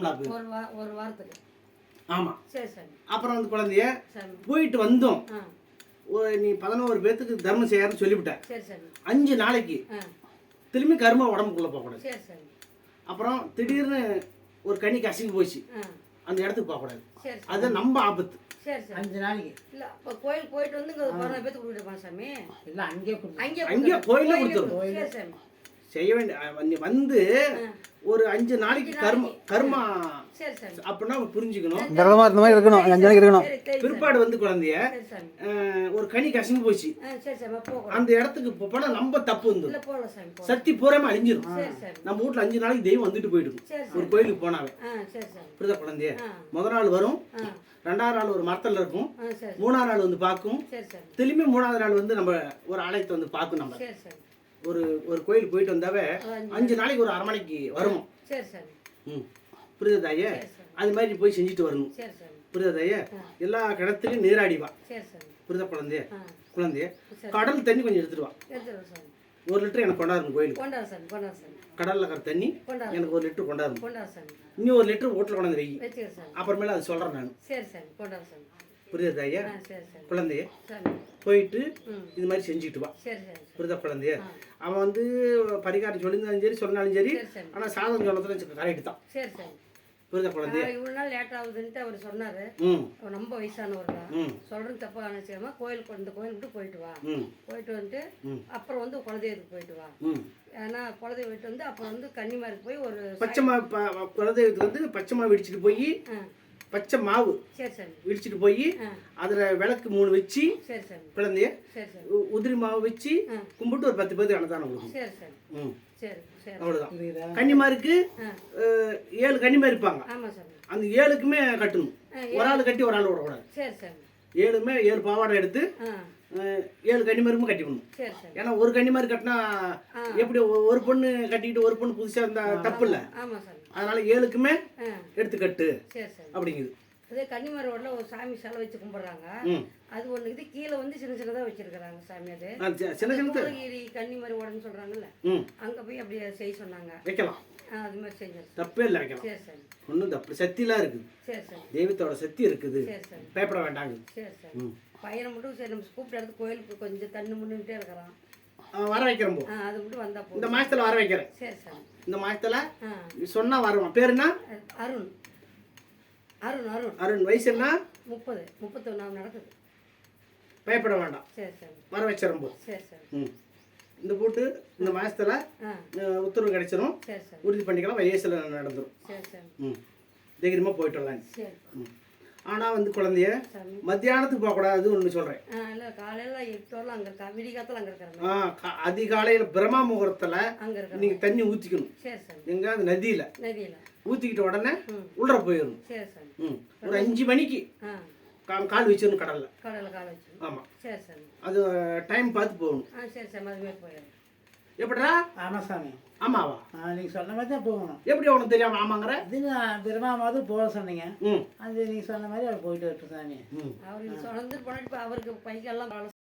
திருவிழாக்கு ஒரு வாரத்துக்கு. ஆமா. சரி சரி. அப்புறம் வந்து குழந்தைய போயிட்டு வந்தோம். நீ 11 பேத்துக்கு தர்மம் செய்யாருன்னு சொல்லிவிட்ட. சரி சரி. 5 நாளைக்கு திரும்பி கரும உடம்புக்குள்ள போகக்கூடாது. சரி சரி. அப்புறம் திடீர்னு ஒரு கனி கசிஞ்சு போச்சு, அந்த இடத்துக்கு போகக்கூடாது. அது நம்ம ஆபத்து. சரி சரி. 5 நாளைக்கு இல்ல அப்ப கோயில் போயிட்டு வந்து இங்க 11 பேத்துக்கு கொடுத்துருப்பான் சாமி. இல்ல அங்கே அங்கே கோயில கொடுத்துரும். சரி சாமி. செய்ய வேண்டிய வந்து ஒரு 5 நாளைக்கு கர்மா. சரி சரி. அப்படின்னா புரிஞ்சுக்கணும். விரதமா இருந்த மாதிரி இருக்கணும், 5 நாளைக்கு இருக்கணும். பிற்பாடு வந்து குழந்தைய ஒரு கனி கசிஞ்சு போச்சு, அந்த இடத்துக்கு போனா நம்ம தப்பு வந்து சக்தி பூராம அழிஞ்சிடும். நம்ம வீட்டுல 5 நாளைக்கு தெய்வம் வந்துட்டு போயிடும். ஒரு கோயிலுக்கு போனாவே புரியுதா குழந்தைய? முதல் நாள் வரும், 2ஆவது நாள் ஒரு மரத்தில் இருக்கும், 3ஆவது நாள் வந்து பார்க்கும், திரும்பி 3ஆவது நாள் வந்து நம்ம ஒரு ஆலயத்தை வந்து பார்க்கும். நம்ம ஒரு கோயிலுக்கு போயிட்டு வந்தாவே 5 நாளைக்கு ஒரு 1/2 மணிக்கு வரும். புரியுதா தாயே? அது மாதிரி போய் செஞ்சுட்டு வரணும். புரியுதா தாயே? எல்லா கிணத்துலையும் நீராடிவா. புரியுதா குழந்தைய கடல் தண்ணி கொஞ்சம் எடுத்துட்டு வா. 1 லிட்டர் எனக்கு கொண்டாடணும் கோயிலுக்கு. கடல்ல இருக்கிற தண்ணி எனக்கு 1 லிட்டர் கொண்டாடணும். இன்னும் 1 லிட்டர் வீட்டில் கொண்டாந்து வை. அப்புறமேல அது சொல்றேன் நான். புரியுதா தாயே? குழந்தைய போயிட்டு இது மாதிரி செஞ்சுட்டு வா. புரியுதா குழந்தைய? அவன் வந்து பரிகாரம் சொல்லியிருந்தாலும் சரி சொன்னாலும் சரி, ஆனா சாதம் சொல்லத்துல கரெக்ட் தான். புரியுதா குழந்தைய? இவ்வளவு நாள் லேட் ஆகுதுன்ட்டு அவர் சொன்னாரு. ரொம்ப வயசானவர் தான் சொல்றது தப்பா நினைச்சாம கோயிலுக்கு இந்த கோயிலுக்கு போயிட்டு வா. போயிட்டு வந்துட்டு அப்புறம் வந்து குலதெய்வத்துக்கு போயிட்டு வா. ஏன்னா குலதெய்வம் போயிட்டு வந்து அப்புறம் வந்து கன்னிமாருக்கு போய் ஒரு பச்சைமா குலதெய்வத்துக்கு வந்து பச்சைமா இடிச்சிட்டு போய் பச்சை மாவு இடிச்சிட்டு போய் அதுல விளக்கு 3 வச்சு குழந்தைய உதிரி மாவு வச்சு கும்பிட்டு ஒரு 10 பேருக்கு அன்னதானம் கொடுக்கும். அவ்வளவுதான். கன்னிமாருக்கு 7 கன்னிமாரி இருப்பாங்க. அந்த 7க்குமே கட்டணும். ஒரு ஆள் கட்டி ஒரு ஆள் விடக்கூடாது. 7மே 7 பாவாடை எடுத்து 7 கன்னிமாருமே கட்டிக்கணும். ஏன்னா ஒரு கன்னிமாரி கட்டினா எப்படி ஒரு பொண்ணு கட்டிக்கிட்டு ஒரு பொண்ணு புதுசா இருந்தா தப்பு இல்லை. அதனால 7க்குமே எடுத்து கட்டு அப்படிங்குது. அதே கன்னிமாரோட ஒரு சாமி சிலை வச்சு கும்பிடுறாங்க. அது ஒண்ணு இது கீழே வந்து சின்ன சின்னதா வச்சிருக்காங்க சாமி. அது சின்ன சின்ன கன்னிமாரி ஓடன்னு சொல்றாங்கல்ல, அங்க போய் அப்படியே செய்ய சொன்னாங்க. வைக்கலாம். அது மாதிரி செஞ்சு தப்பே இல்லை, வைக்கலாம். ஒன்றும் தப்பு. சக்திலாம் இருக்குது, தெய்வத்தோட சக்தி இருக்குது, பயப்பட வேண்டாங்க. பையனை மட்டும் சரி நம்ம கூப்பிட்டு எடுத்து கோயிலுக்கு கொஞ்சம் தண்ணி முன்னுட்டே இருக்கிறான். வர வைக்கிறோம். அது மட்டும் வந்தா இந்த மாசத்துல வர வைக்கிறேன். சரி சார். இந்த மாசத்துல சொன்னா வருவான். பேர் என்ன? அருண். அருண் அருண் அருண். வயசு என்ன? 30 31 நடக்குது. பயப்பட வேண்டாம். சரி சரி. வர வச்சிரும். சரி சரி. இந்த போட்டு இந்த மாசத்துல உத்தரவு கிடைச்சிரும். உறுதி பண்ணிக்கலாம். வயசுல நடந்துரும். சரி சரி. தைரியமா போயிட்டு வரலாம். சரி. ஆனா வந்து குழந்தைய மத்தியானத்துக்கு போக கூடாது ஒண்ணு சொல்றேன். இல்ல காலையில 8 வரலாம் அங்க இருக்க, விடிகாத்துல அங்க இருக்காங்க. அதிகாலையில பிரம்மா முகூர்த்தத்துல நீங்க தண்ணி ஊத்திக்கணும். சரி சரி. எங்க? அது நதியில ஊத்திக்கிட்ட உடனே உள்ள போயிடணும். சரி சரி. ஒரு 5 மணிக்கு கால் வச்சிடணும் கடல்ல. கால் வச்சு. ஆமா. சரி சரி. அது டைம் பார்த்து போகணும். சரி சரி. மதுமே போயிடும். எப்படிடா? ஆமா சாமி. ஆமாவா? நீங்க சொன்ன மாதிரி தான் போகணும். எப்படி உனக்கு தெரியாம ஆமாங்கிற? இதுங்க பிரமாவது போக சொன்னீங்க. அது நீங்க சொன்ன மாதிரி அவர் போயிட்டு வரட்டும் சாமி. அவர் சொன்னது போனாட்டு அவருக்கு பைக்கெல்லாம்